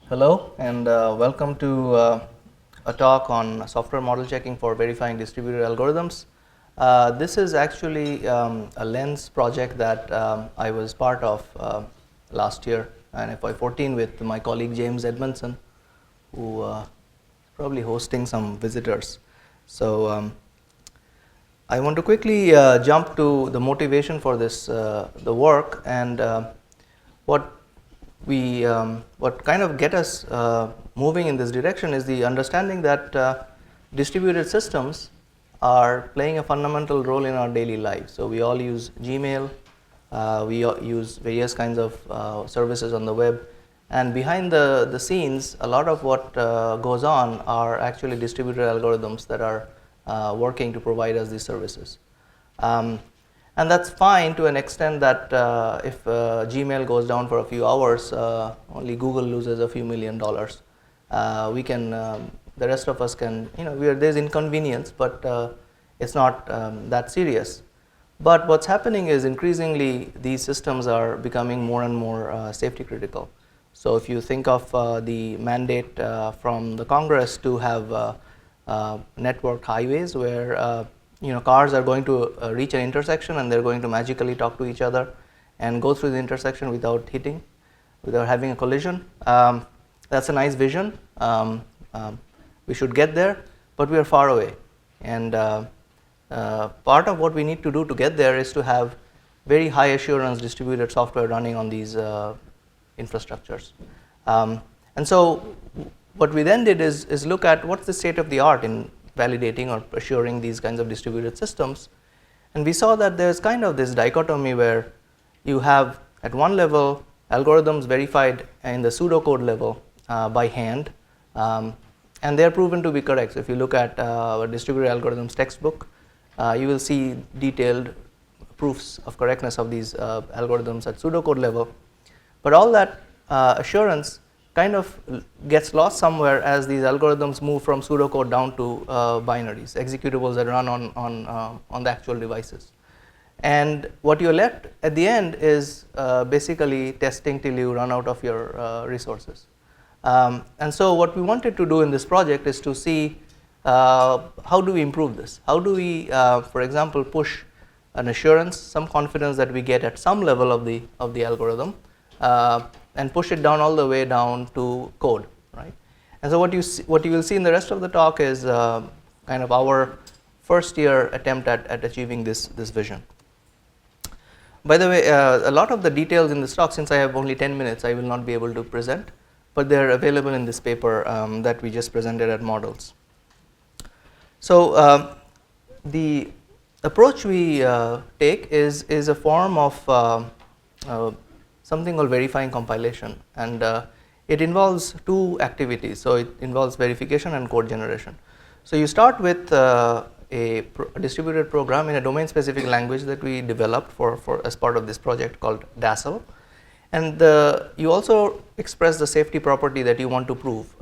Hello and welcome to a talk on software model checking for verifying distributed algorithms. This is actually a Lens project that I was part of last year in FY14 with my colleague James Edmondson, who probably hosting some visitors. So I want to quickly jump to the motivation for this the work and what kind of get us moving in this direction is the understanding that distributed systems are playing a fundamental role in our daily lives. So we all use Gmail, we use various kinds of services on the web, and behind the scenes, a lot of what goes on are actually distributed algorithms that are working to provide us these services. And that's fine to an extent that if Gmail goes down for a few hours, only Google loses a few $1 million. We can, the rest of us can, there's inconvenience, but it's not that serious. But what's happening is increasingly these systems are becoming more and more safety critical. So if you think of the mandate from the Congress to have networked highways where cars are going to reach an intersection and they're going to magically talk to each other and go through the intersection without hitting, without having a collision. That's a nice vision. We should get there, but we are far away. And part of what we need to do to get there is to have very high assurance distributed software running on these infrastructures. And so what we then did is look at what's the state of the art in validating or assuring these kinds of distributed systems. And we saw that there's kind of this dichotomy where you have at one level algorithms verified in the pseudocode level by hand, and they're proven to be correct. So if you look at a distributed algorithms textbook, you will see detailed proofs of correctness of these algorithms at pseudocode level. But all that assurance kind of gets lost somewhere as these algorithms move from pseudocode down to binaries, executables that run on the actual devices. And what you're left at the end is basically testing till you run out of your resources. And so what we wanted to do in this project is to see how do we improve this? How do we, for example, push an assurance, some confidence that we get at some level of the algorithm, and push it down all the way down to code, right? And so what you will see in the rest of the talk is kind of our first year attempt at achieving this vision. By the way, a lot of the details in this talk, since I have only 10 minutes, I will not be able to present, but they're available in this paper that we just presented at Models. So the approach we take is a form of something called verifying compilation, and it involves two activities. So it involves verification and code generation. So you start with a distributed program in a domain specific language that we developed for as part of this project called DASL, and you also express the safety property that you want to prove.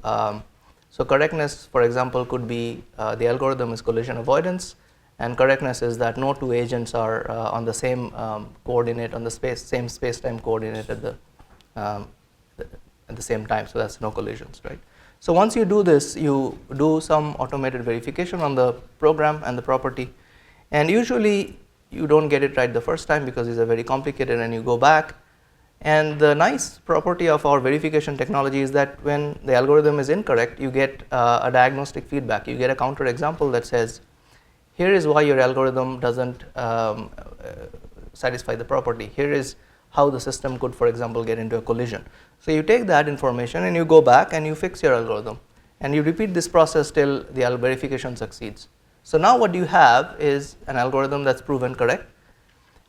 So correctness, for example, could be the algorithm is collision avoidance, and correctness is that no two agents are on the same coordinate on the same space-time coordinate at the same time. So that's no collisions, right? So once you do this, you do some automated verification on the program and the property, and usually you don't get it right the first time because these are very complicated, and you go back. And the nice property of our verification technology is that when the algorithm is incorrect, you get a diagnostic feedback. You get a counter example that says, here is why your algorithm doesn't satisfy the property. Here is how the system could, for example, get into a collision. So you take that information and you go back and you fix your algorithm, and you repeat this process till the verification succeeds. So now what you have is an algorithm that's proven correct,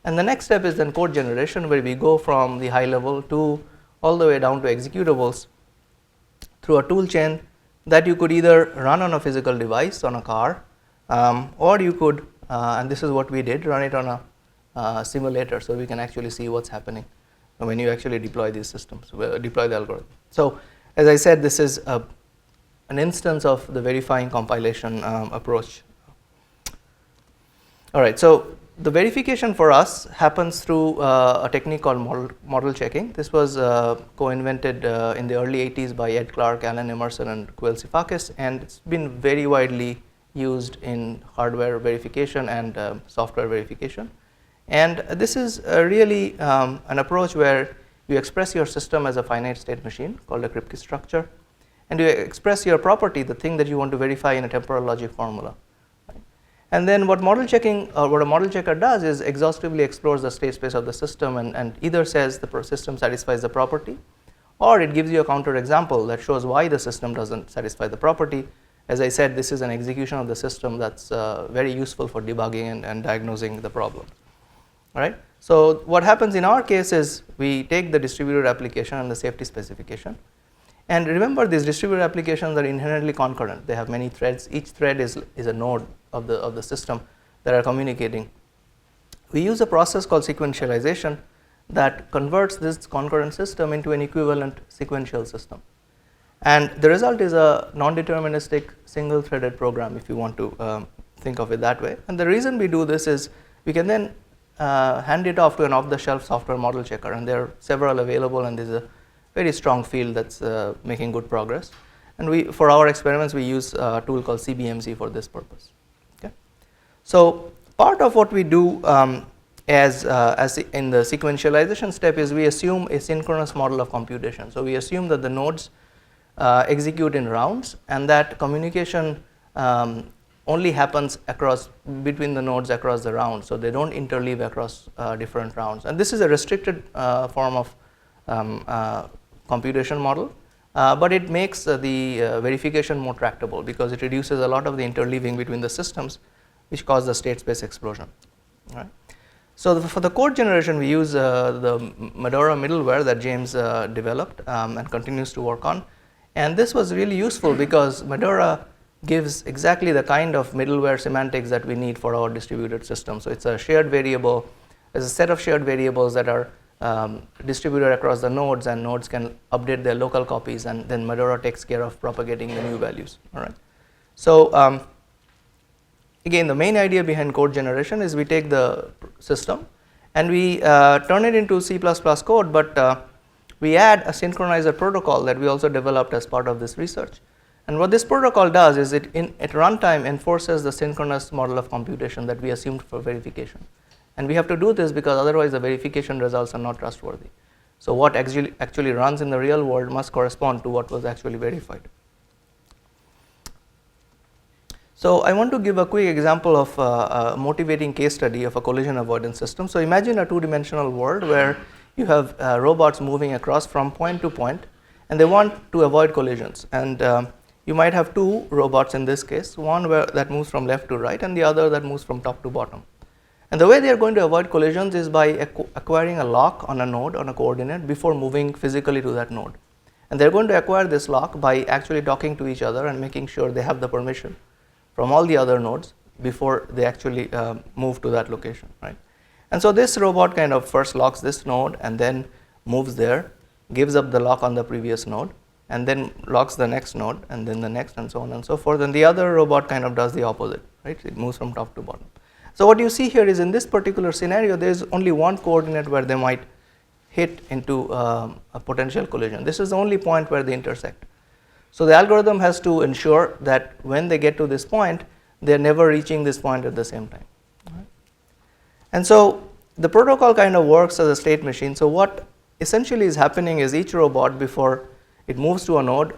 and the next step is then code generation, where we go from the high level to all the way down to executables through a tool chain that you could either run on a physical device on a car, or you could, and this is what we did, run it on a simulator, so we can actually see what's happening when you actually deploy these systems, deploy the algorithm. So as I said, this is an instance of the verifying compilation approach. All right, so the verification for us happens through a technique called model checking. This was co-invented in the early 80s by Ed Clark, Alan Emerson, and Kuel Sifakis, and it's been very widely used in hardware verification and software verification. And this is really an approach where you express your system as a finite state machine called a Kripke structure, and you express your property, the thing that you want to verify, in a temporal logic formula. And then what model checking, or what a model checker does, is exhaustively explores the state space of the system and either says the system satisfies the property, or it gives you a counter example that shows why the system doesn't satisfy the property. As I said, this is an execution of the system that's very useful for debugging and diagnosing the problem. All right. So what happens in our case is we take the distributed application and the safety specification. And remember, these distributed applications are inherently concurrent. They have many threads. Each thread is a node of the system that are communicating. We use a process called sequential ization that converts this concurrent system into an equivalent sequential system. And the result is a non-deterministic single-threaded program, if you want to think of it that way. And the reason we do this is we can then hand it off to an off-the-shelf software model checker, and there are several available, and there's a very strong field that's making good progress. And for our experiments, we use a tool called CBMC for this purpose. Okay? So part of what we do as in the sequentialization step is we assume a synchronous model of computation. So we assume that the nodes execute in rounds, and that communication only happens between the nodes across the round. So they don't interleave across different rounds. And this is a restricted form of computation model, but it makes the verification more tractable because it reduces a lot of the interleaving between the systems, which cause the state space explosion. Right? So for the code generation, we use the Medora middleware that James developed and continues to work on. And this was really useful because Medora gives exactly the kind of middleware semantics that we need for our distributed system. So it's a shared variable, there's a set of shared variables that are distributed across the nodes, and nodes can update their local copies, and then Medora takes care of propagating the new values. All right. So again, the main idea behind code generation is we take the system and we turn it into C++ code, but we add a synchronizer protocol that we also developed as part of this research. And what this protocol does is at runtime enforces the synchronous model of computation that we assumed for verification. And we have to do this because otherwise the verification results are not trustworthy. So what actually runs in the real world must correspond to what was actually verified. So I want to give a quick example of a motivating case study of a collision avoidance system. So imagine a two-dimensional world where you have robots moving across from point to point, and they want to avoid collisions. And you might have two robots in this case, one that moves from left to right and the other that moves from top to bottom. And the way they are going to avoid collisions is by acquiring a lock on a node, on a coordinate, before moving physically to that node. And they're going to acquire this lock by actually talking to each other and making sure they have the permission from all the other nodes before they actually move to that location, right? And so this robot kind of first locks this node and then moves there, gives up the lock on the previous node, and then locks the next node, and then the next, and so on and so forth. And the other robot kind of does the opposite, right? It moves from top to bottom. So what you see here is in this particular scenario, there is only one coordinate where they might hit into a potential collision. This is the only point where they intersect. So the algorithm has to ensure that when they get to this point, they are never reaching this point at the same time. Right? And so the protocol kind of works as a state machine. So what essentially is happening is each robot, before it moves to a node,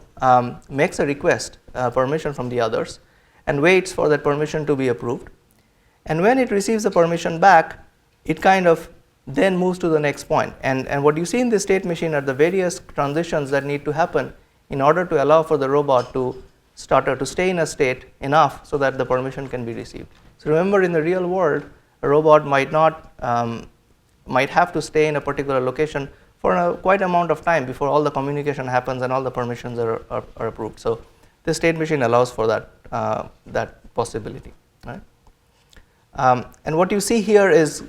makes a request, permission from the others, and waits for that permission to be approved. And when it receives the permission back, it kind of then moves to the next point. And what you see in this state machine are the various transitions that need to happen in order to allow for the robot to stay in a state enough so that the permission can be received. So remember, in the real world, a robot might have to stay in a particular location for quite amount of time before all the communication happens and all the permissions are approved. So this state machine allows for that possibility, right? And what you see here is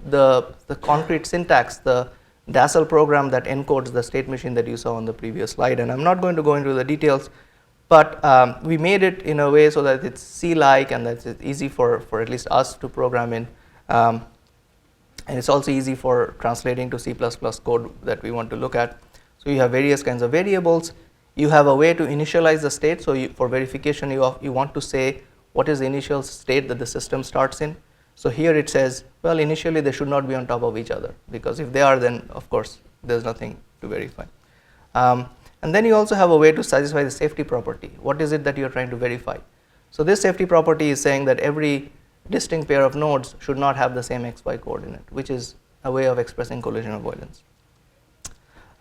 the concrete syntax, the DASL program that encodes the state machine that you saw on the previous slide. And I'm not going to go into the details, but we made it in a way so that it's C-like and that it's easy for at least us to program in. Um, and it's also easy for translating to C++ code that we want to look at. So you have various kinds of variables. You have a way to initialize the state. So for verification, you want to say what is the initial state that the system starts in. So here it says, well, initially they should not be on top of each other, because if they are, then of course there's nothing to verify. And then you also have a way to satisfy the safety property. What is it that you're trying to verify? So this safety property is saying that every distinct pair of nodes should not have the same xy coordinate, which is a way of expressing collision avoidance.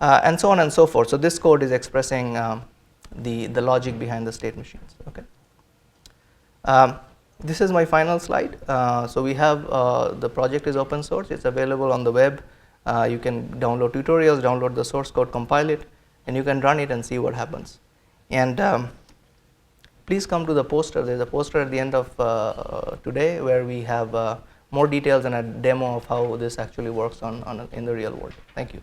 And so on and so forth. So this code is expressing the logic behind the state machines. Okay. This is my final slide. So we have the project is open source. It's available on the web. You can download tutorials, download the source code, compile it, and you can run it and see what happens. And please come to the poster. There's a poster at the end of today where we have more details and a demo of how this actually works in the real world. Thank you.